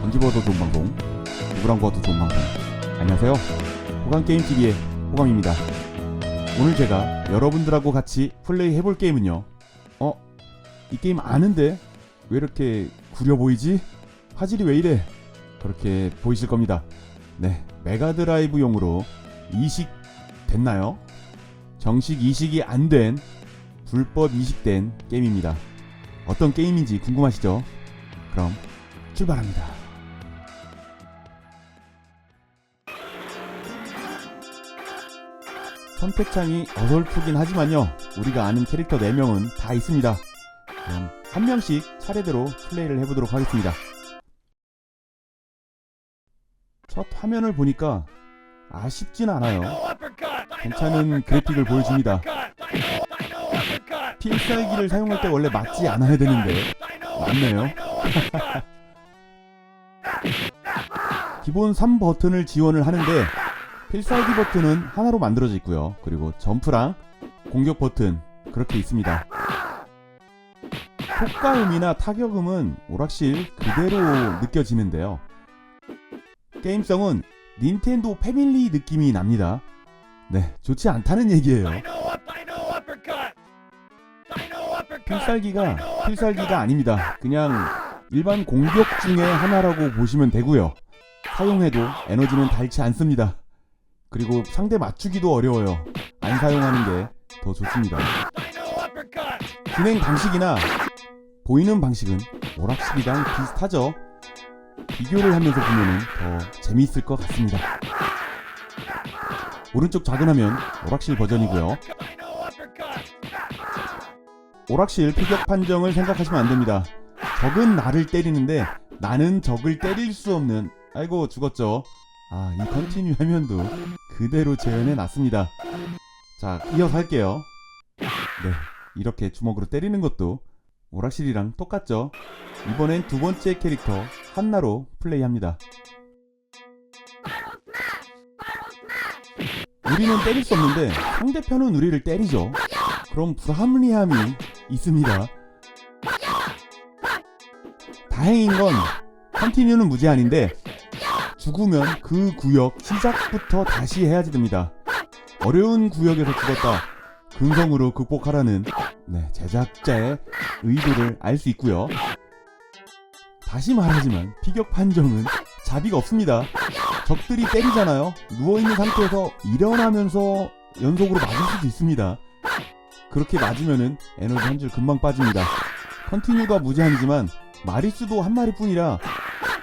돈 집어도 좋은 방송, 누구랑 구워도 좋은 방송. 안녕하세요, 호감게임TV의 호감입니다. 오늘 제가 여러분들하고 같이 플레이 해볼 게임은요, 이 게임 아는데 왜 이렇게 구려 보이지? 화질이 왜 이래? 그렇게 보이실 겁니다. 네, 메가드라이브용으로 이식 됐나요? 정식 이식이 안 된 불법 이식된 게임입니다. 어떤 게임인지 궁금하시죠? 그럼 출발합니다. 선택창이 어설프긴 하지만요, 우리가 아는 캐릭터 4명은 다 있습니다. 그럼 한 명씩 차례대로 플레이를 해보도록 하겠습니다. 첫 화면을 보니까 아쉽진 않아요. 괜찮은 그래픽을 보여줍니다. 필살기를 사용할 때 원래 맞지 않아야 되는데 맞네요. 기본 3버튼을 지원을 하는데 필살기 버튼은 하나로 만들어져 있고요. 그리고 점프랑 공격 버튼 그렇게 있습니다. 효과음이나 타격음은 오락실 그대로 느껴지는데요. 게임성은 닌텐도 패밀리 느낌이 납니다. 네, 좋지 않다는 얘기예요. 필살기가 아닙니다. 그냥 일반 공격 중에 하나라고 보시면 되고요. 사용해도 에너지는 닳지 않습니다. 그리고 상대 맞추기도 어려워요. 안 사용하는 게 더 좋습니다. 진행 방식이나 보이는 방식은 오락실이랑 비슷하죠. 비교를 하면서 보면은 더 재미있을 것 같습니다. 오른쪽 작은 화면 오락실 버전이고요. 오락실 피격 판정을 생각하시면 안됩니다. 적은 나를 때리는데 나는 적을 때릴 수 없는, 아이고 죽었죠. 이 컨티뉴 화면도 그대로 재현해 놨습니다. 자, 이어서 할게요. 네, 이렇게 주먹으로 때리는 것도 오락실이랑 똑같죠. 이번엔 두 번째 캐릭터 한나로 플레이합니다. 우리는 때릴 수 없는데 상대편은 우리를 때리죠. 그럼 불합리함이 있습니다. 다행인 건 컨티뉴는 무제한인데 죽으면 그 구역 시작부터 다시 해야지 됩니다. 어려운 구역에서 죽었다, 근성으로 극복하라는 제작자의 의도를 알 수 있고요. 다시 말하지만 피격 판정은 자비가 없습니다. 적들이 때리잖아요. 누워있는 상태에서 일어나면서 연속으로 맞을 수도 있습니다. 그렇게 맞으면은 에너지 한 줄 금방 빠집니다. 컨티뉴가 무제한이지만 마리수도 한 마리뿐이라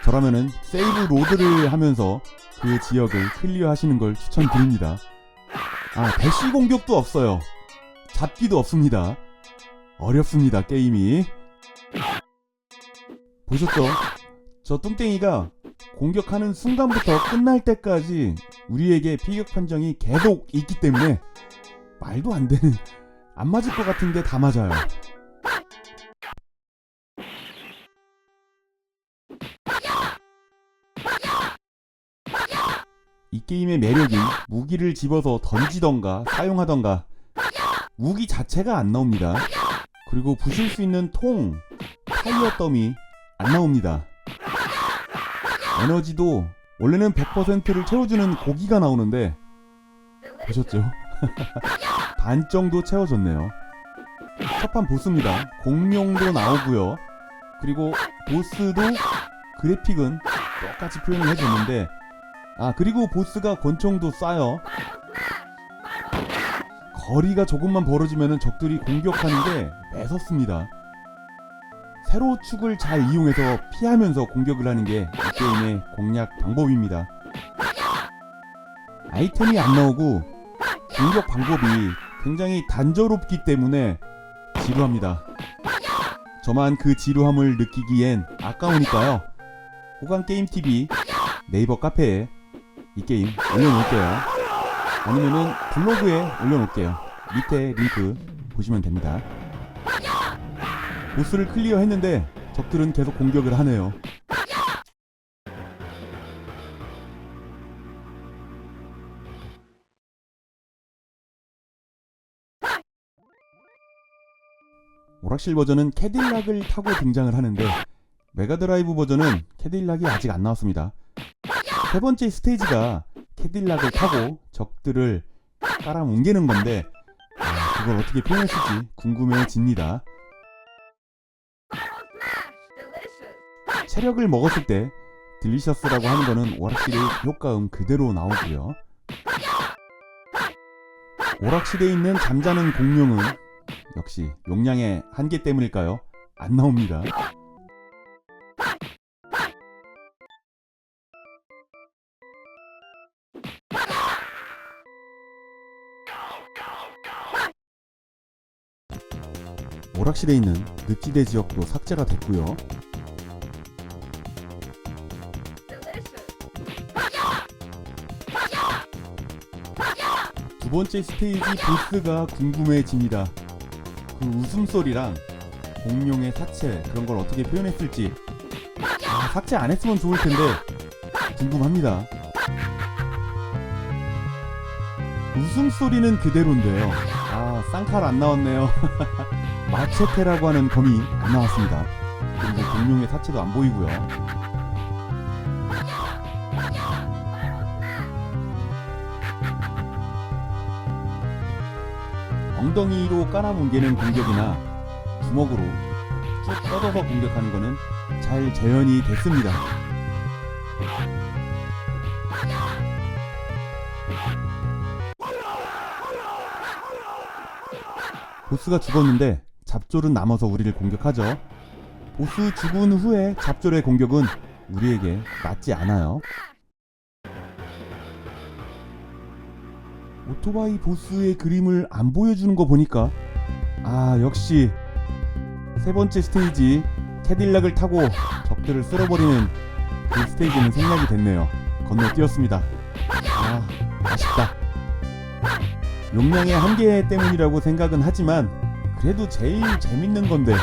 저라면은 세이브 로드를 하면서 그 지역을 클리어 하시는 걸 추천드립니다. 대시 공격도 없어요. 잡기도 없습니다. 어렵습니다, 게임이. 보셨죠? 저 뚱땡이가 공격하는 순간부터 끝날 때까지 우리에게 피격 판정이 계속 있기 때문에 말도 안 되는, 안 맞을 것 같은데 다 맞아요. 이 게임의 매력이 무기를 집어서 던지던가 사용하던가 무기 자체가 안 나옵니다. 그리고 부실 수 있는 통, 타이어 더미 안 나옵니다. 에너지도 원래는 100%를 채워주는 고기가 나오는데 보셨죠? 반 정도 채워졌네요. 첫판 보스입니다. 공룡도 나오고요. 그리고 보스도 그래픽은 똑같이 표현을 해줬는데 그리고 보스가 권총도 쏴요. 거리가 조금만 벌어지면 적들이 공격하는 게 매섭습니다. 세로축을 잘 이용해서 피하면서 공격을 하는 게 이 게임의 공략 방법입니다. 아이템이 안 나오고 공격 방법이 굉장히 단조롭기 때문에 지루합니다. 저만 그 지루함을 느끼기엔 아까우니까요, 호감게임TV 네이버 카페에 이 게임 올려놓을게요. 아니면은 블로그에 올려놓을게요. 밑에 링크 보시면 됩니다. 보스를 클리어 했는데 적들은 계속 공격을 하네요. 오락실 버전은 캐딜락을 타고 등장을 하는데 메가드라이브 버전은 캐딜락이 아직 안 나왔습니다. 세 번째 스테이지가 캐딜락을 타고 적들을 깔아뭉개는 건데 그걸 어떻게 표현했을지 궁금해집니다. 체력을 먹었을 때 딜리셔스라고 하는 거는 오락실의 효과음 그대로 나오고요. 오락실에 있는 잠자는 공룡은 역시 용량의 한계 때문일까요? 안 나옵니다. 오락실에 있는 늪지대 지역도 삭제가 됐고요. 두 번째 스테이지 보스가 궁금해집니다. 그 웃음소리랑 공룡의 사체 그런 걸 어떻게 표현했을지 삭제 안 했으면 좋을 텐데 궁금합니다. 웃음소리는 그대로인데요. 쌍칼 안 나왔네요. 마체테라고 하는 검이 안 나왔습니다. 그리고 공룡의 사체도 안 보이고요. 엉덩이로 깔아뭉개는 공격이나 주먹으로 쭉 뻗어서 공격하는 거는 잘 재현이 됐습니다. 보스가 죽었는데 잡졸은 남아서 우리를 공격하죠. 보스 죽은 후에 잡졸의 공격은 우리에게 맞지 않아요. 오토바이 보스의 그림을 안 보여주는 거 보니까 역시 세 번째 스테이지 캐딜락을 타고 적들을 쓸어버리는 그 스테이지는 생략이 됐네요. 건너뛰었습니다. 아쉽다. 용량의 한계 때문이라고 생각은 하지만 그래도 제일 재밌는 건데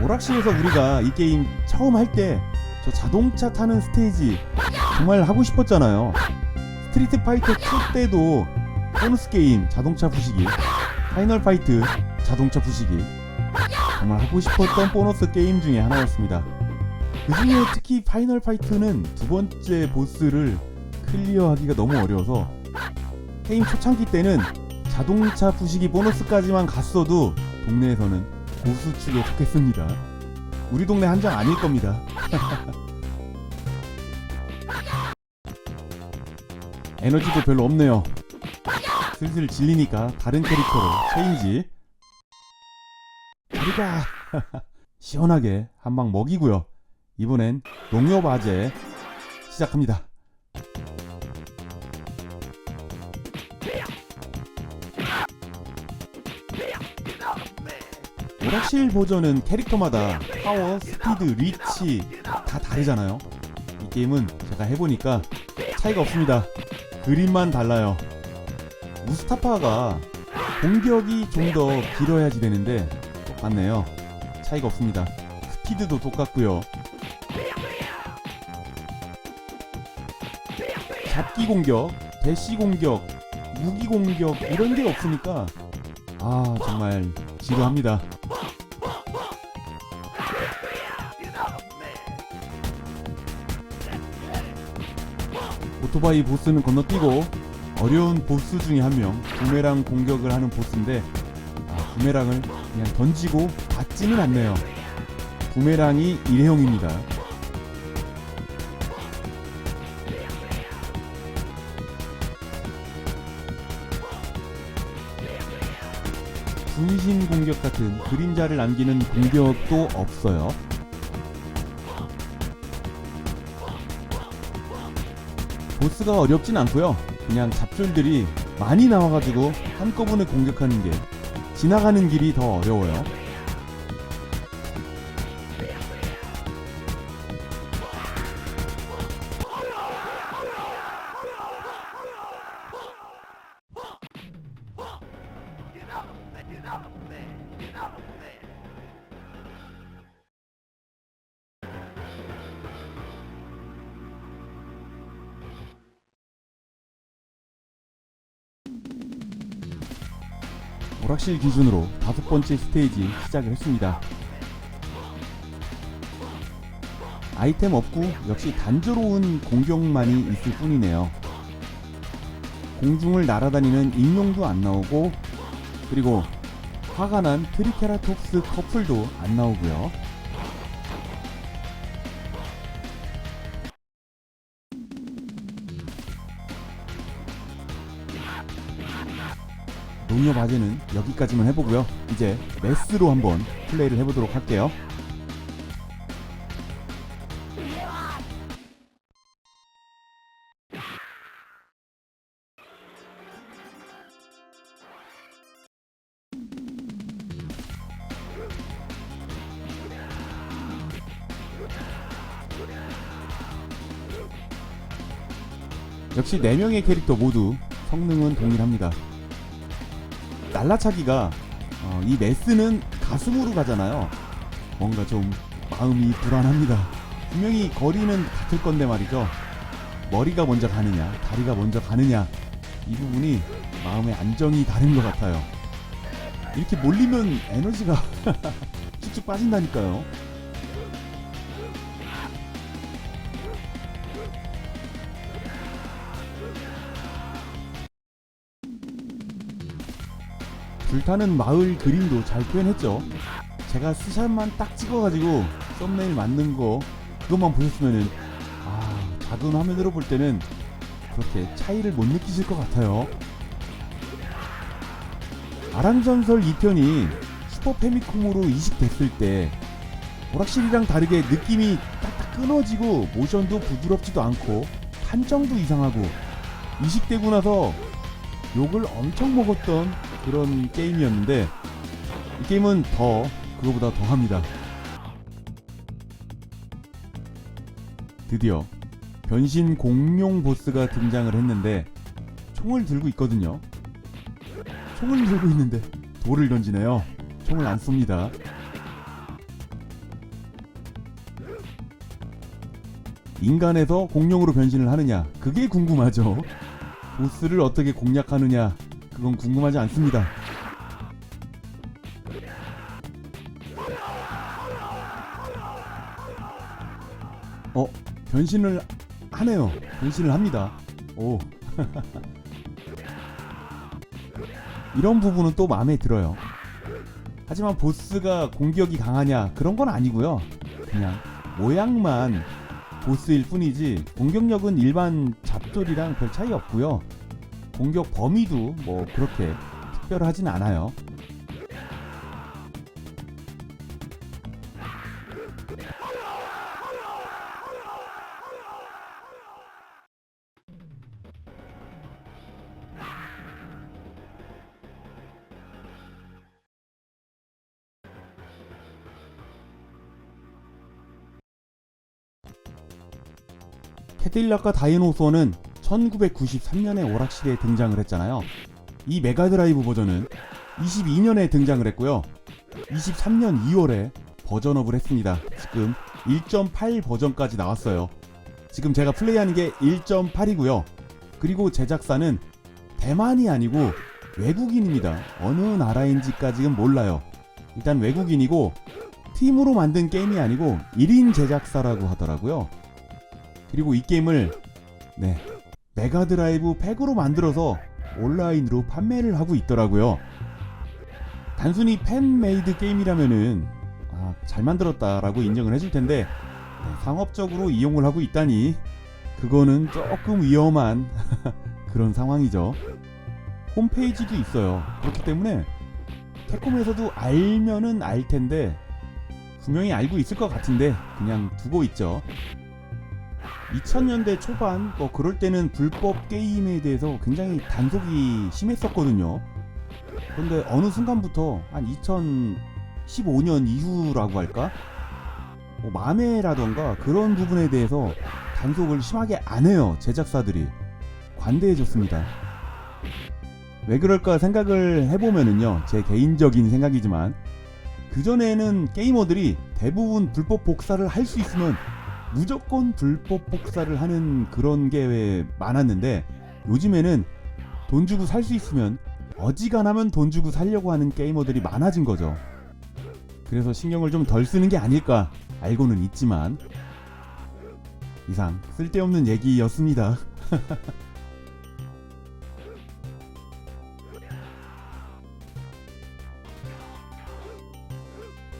오락실에서 우리가 이 게임 처음 할 때 저 자동차 타는 스테이지 정말 하고 싶었잖아요. 스트리트 파이터 2 때도 보너스 게임 자동차 부시기, 파이널 파이트 자동차 부시기 정말 하고 싶었던 보너스 게임 중에 하나였습니다. 그 중에 특히 파이널 파이트는 두 번째 보스를 클리어하기가 너무 어려워서 게임 초창기 때는 자동차 부시기 보너스까지만 갔어도 동네에서는 고수 축에 속했습니다. 우리 동네 한정 아닐 겁니다. 에너지도 별로 없네요. 슬슬 질리니까 다른 캐릭터로 체인지. 우리가 시원하게 한 방 먹이고요. 이번엔 농협 아재 시작합니다. 오락실 버전은 캐릭터마다 파워, 스피드, 리치 다 다르잖아요. 이 게임은 제가 해보니까 차이가 없습니다. 그림만 달라요. 무스타파가 공격이 좀 더 길어야지 되는데 똑같네요. 차이가 없습니다. 스피드도 똑같고요. 잡기 공격, 대시 공격, 무기 공격 이런 게 없으니까 정말 지루합니다. 오토바이 보스는 건너뛰고 어려운 보스 중에 한 명 부메랑 공격을 하는 보스인데 부메랑을 그냥 던지고 받지는 않네요. 부메랑이 일회용입니다. 분신 공격 같은 그림자를 남기는 공격도 없어요. 보스가 어렵진 않고요. 그냥 잡졸들이 많이 나와가지고 한꺼번에 공격하는 게 지나가는 길이 더 어려워요. 오락실 기준으로 5번째 스테이지 시작을 했습니다. 아이템 없고 역시 단조로운 공격만이 있을 뿐이네요. 공중을 날아다니는 익룡도 안 나오고, 그리고 화가 난 트리케라톱스 커플도 안 나오고요. 농협 아재는 여기까지만 해보고요. 이제 메스로 한번 플레이를 해보도록 할게요. 역시 4명의 캐릭터 모두 성능은 동일합니다. 날라차기가 이 메스는 가슴으로 가잖아요. 뭔가 좀 마음이 불안합니다. 분명히 거리는 같을 건데 말이죠. 머리가 먼저 가느냐 다리가 먼저 가느냐, 이 부분이 마음의 안정이 다른 것 같아요. 이렇게 몰리면 에너지가 쭉쭉 빠진다니까요. 불타는 마을 그림도 잘 표현했죠. 제가 스샷만 딱 찍어가지고 썸네일 만든 거 그것만 보셨으면은 작은 화면으로 볼 때는 그렇게 차이를 못 느끼실 것 같아요. 아랑전설 2편이 슈퍼 패미콤으로 이식됐을 때 오락실이랑 다르게 느낌이 딱딱 끊어지고 모션도 부드럽지도 않고 판정도 이상하고, 이식되고 나서 욕을 엄청 먹었던 그런 게임이었는데, 이 게임은 그거보다 더 합니다. 드디어 변신 공룡 보스가 등장을 했는데 총을 들고 있거든요. 총을 들고 있는데 돌을 던지네요. 총을 안 쏩니다. 인간에서 공룡으로 변신을 하느냐, 그게 궁금하죠. 보스를 어떻게 공략하느냐, 그건 궁금하지 않습니다. 변신을 하네요. 변신을 합니다. 오. 이런 부분은 또 마음에 들어요. 하지만 보스가 공격이 강하냐, 그런 건 아니고요. 그냥 모양만 보스일 뿐이지 공격력은 일반 잡돌이랑 별 차이 없고요. 공격 범위도 뭐 그렇게 특별하진 않아요. 캐딜락과 다이노소는 1993년에 오락실에 등장을 했잖아요. 이 메가드라이브 버전은 22년에 등장을 했고요. 23년 2월에 버전업을 했습니다. 지금 1.8 버전까지 나왔어요. 지금 제가 플레이하는 게 1.8이고요. 그리고 제작사는 대만이 아니고 외국인입니다. 어느 나라인지까지는 몰라요. 일단 외국인이고 팀으로 만든 게임이 아니고 1인 제작사라고 하더라고요. 그리고 이 게임을 메가드라이브 팩으로 만들어서 온라인으로 판매를 하고 있더라고요. 단순히 팬메이드 게임이라면은 잘 만들었다라고 인정을 해줄 텐데, 상업적으로 이용을 하고 있다니 그거는 조금 위험한 그런 상황이죠. 홈페이지도 있어요. 그렇기 때문에 캡콤에서도 알면은 알 텐데, 분명히 알고 있을 것 같은데 그냥 두고 있죠. 2000년대 초반 그럴 때는 불법 게임에 대해서 굉장히 단속이 심했었거든요. 그런데 어느 순간부터 한 2015년 이후라고 할까? 마매라던가 그런 부분에 대해서 단속을 심하게 안 해요. 제작사들이 관대해졌습니다. 왜 그럴까 생각을 해보면은요, 제 개인적인 생각이지만 그전에는 게이머들이 대부분 불법 복사를 할 수 있으면 무조건 불법 복사를 하는 그런 게 많았는데, 요즘에는 돈 주고 살 수 있으면 어지간하면 돈 주고 살려고 하는 게이머들이 많아진 거죠. 그래서 신경을 좀 덜 쓰는 게 아닐까 알고는 있지만, 이상 쓸데없는 얘기였습니다.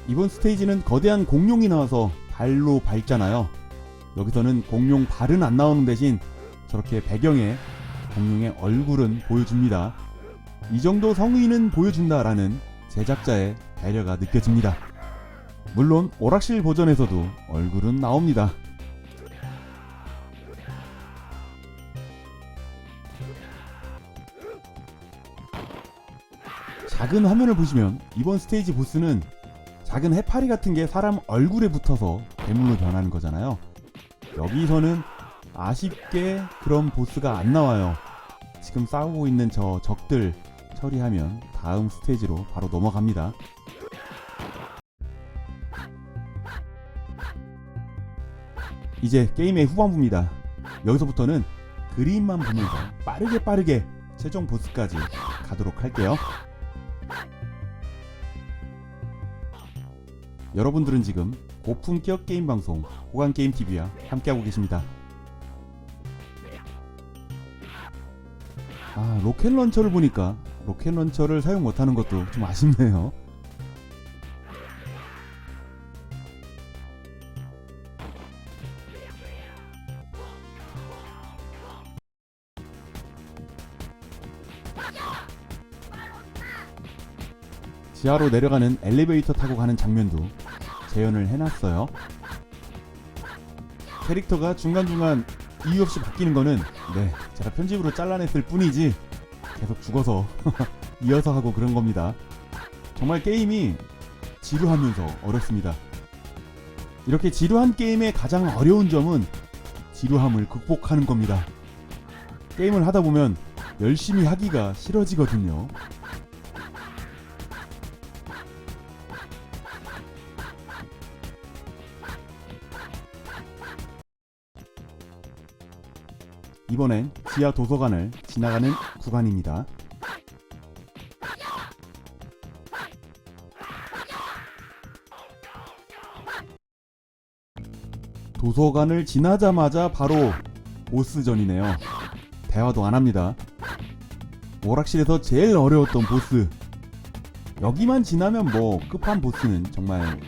이번 스테이지는 거대한 공룡이 나와서 발로 밟잖아요. 여기서는 공룡 발은 안 나오는 대신 저렇게 배경에 공룡의 얼굴은 보여줍니다. 이 정도 성의는 보여준다라는 제작자의 배려가 느껴집니다. 물론 오락실 버전에서도 얼굴은 나옵니다. 작은 화면을 보시면 이번 스테이지 보스는 작은 해파리 같은 게 사람 얼굴에 붙어서 괴물로 변하는 거잖아요. 여기서는 아쉽게 그런 보스가 안 나와요. 지금 싸우고 있는 저 적들 처리하면 다음 스테이지로 바로 넘어갑니다. 이제 게임의 후반부입니다. 여기서부터는 그림만 보면서 빠르게 최종 보스까지 가도록 할게요. 여러분들은 지금 고품격 게임 방송 호감게임TV와 함께하고 계십니다. 로켓 런처를 보니까 로켓 런처를 사용 못하는 것도 좀 아쉽네요. 지하로 내려가는 엘리베이터 타고 가는 장면도 재현을 해놨어요. 캐릭터가 중간중간 이유 없이 바뀌는 거는 제가 편집으로 잘라냈을 뿐이지 계속 죽어서 이어서 하고 그런 겁니다. 정말 게임이 지루하면서 어렵습니다. 이렇게 지루한 게임의 가장 어려운 점은 지루함을 극복하는 겁니다. 게임을 하다 보면 열심히 하기가 싫어지거든요. 이번엔 지하 도서관을 지나가는 구간입니다. 도서관을 지나자마자 바로 보스전이네요. 대화도 안합니다. 오락실에서 제일 어려웠던 보스, 여기만 지나면 뭐 끝판 보스는 정말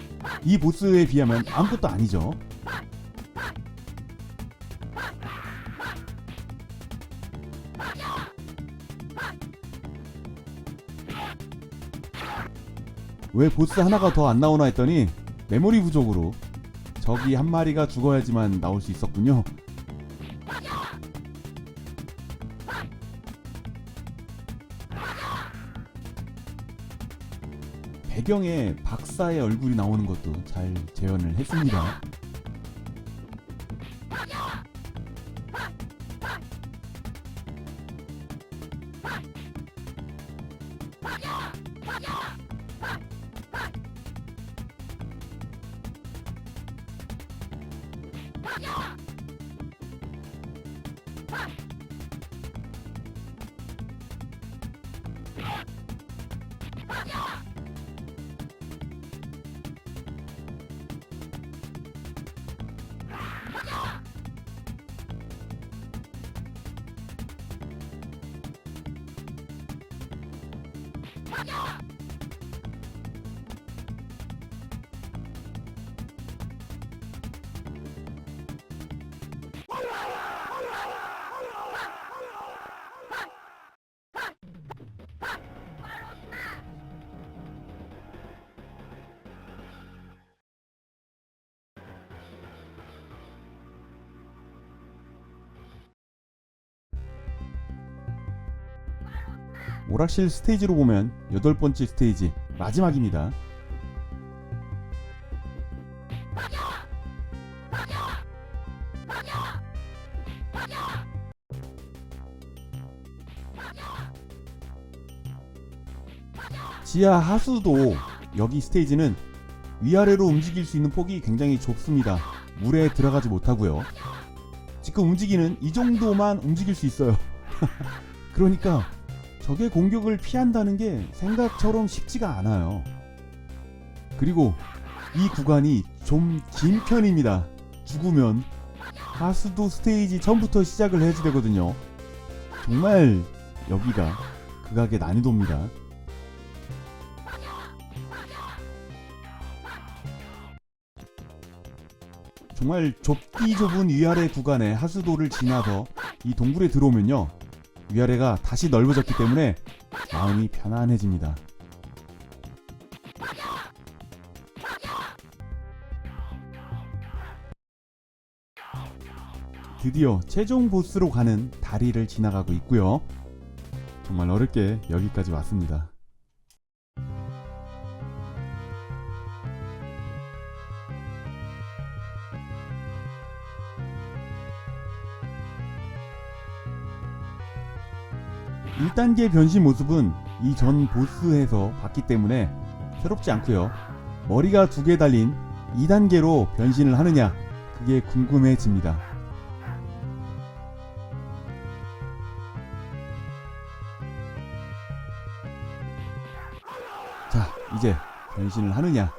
이 보스에 비하면 아무것도 아니죠. 왜 보스 하나가 더 안 나오나 했더니 메모리 부족으로 적이 한 마리가 죽어야지만 나올 수 있었군요. 배경에 박사의 얼굴이 나오는 것도 잘 재현을 했습니다. 오락실 스테이지로 보면 8번째 스테이지 마지막입니다. 지하 하수도 여기 스테이지는 위아래로 움직일 수 있는 폭이 굉장히 좁습니다. 물에 들어가지 못하고요. 지금 움직이는 이 정도만 움직일 수 있어요. 그러니까 적의 공격을 피한다는 게 생각처럼 쉽지가 않아요. 그리고 이 구간이 좀 긴 편입니다. 죽으면 하수도 스테이지 처음부터 시작을 해야지 되거든요. 정말 여기가 극악의 난이도입니다. 정말 좁디 좁은 위아래 구간의 하수도를 지나서 이 동굴에 들어오면요, 위아래가 다시 넓어졌기 때문에 마음이 편안해집니다. 드디어 최종 보스로 가는 다리를 지나가고 있고요. 정말 어렵게 여기까지 왔습니다. 일 단계 변신 모습은 이 전 보스에서 봤기 때문에 새롭지 않고요. 머리가 2개 달린 2단계로 변신을 하느냐, 그게 궁금해집니다. 자, 이제 변신을 하느냐.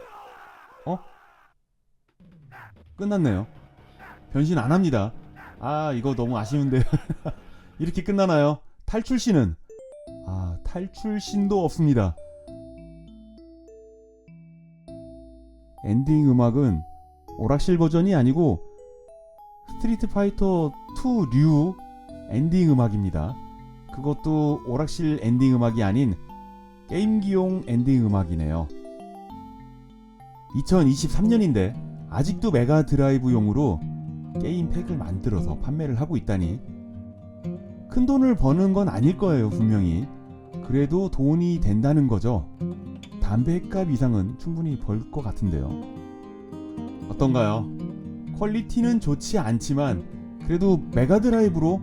끝났네요. 변신 안 합니다. 아, 이거 너무 아쉬운데. 이렇게 끝나나요? 탈출신은? 탈출신도 없습니다. 엔딩 음악은 오락실 버전이 아니고 스트리트 파이터 2 류 엔딩 음악입니다. 그것도 오락실 엔딩 음악이 아닌 게임기용 엔딩 음악이네요. 2023년인데 아직도 메가 드라이브용으로 게임 팩을 만들어서 판매를 하고 있다니, 큰 돈을 버는 건 아닐 거예요, 분명히. 그래도 돈이 된다는 거죠. 담배값 이상은 충분히 벌 것 같은데요. 어떤가요? 퀄리티는 좋지 않지만 그래도 메가드라이브로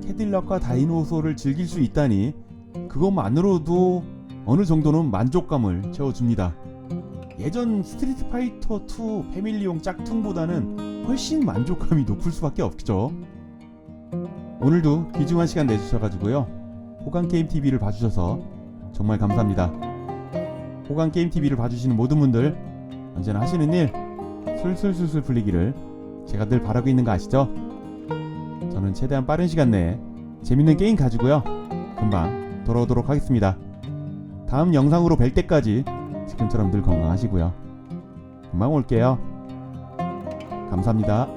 캐딜락과 다이노소를 즐길 수 있다니, 그것만으로도 어느 정도는 만족감을 채워줍니다. 예전 스트리트 파이터 2 패밀리용 짝퉁보다는 훨씬 만족감이 높을 수밖에 없죠. 오늘도 귀중한 시간 내주셔가지고요, 호강게임TV를 봐주셔서 정말 감사합니다. 호강게임TV를 봐주시는 모든 분들, 언제나 하시는 일 술술술술 풀리기를 제가 늘 바라고 있는 거 아시죠? 저는 최대한 빠른 시간 내에 재밌는 게임 가지고요, 금방 돌아오도록 하겠습니다. 다음 영상으로 뵐 때까지 지금처럼 늘 건강하시고요. 금방 올게요. 감사합니다.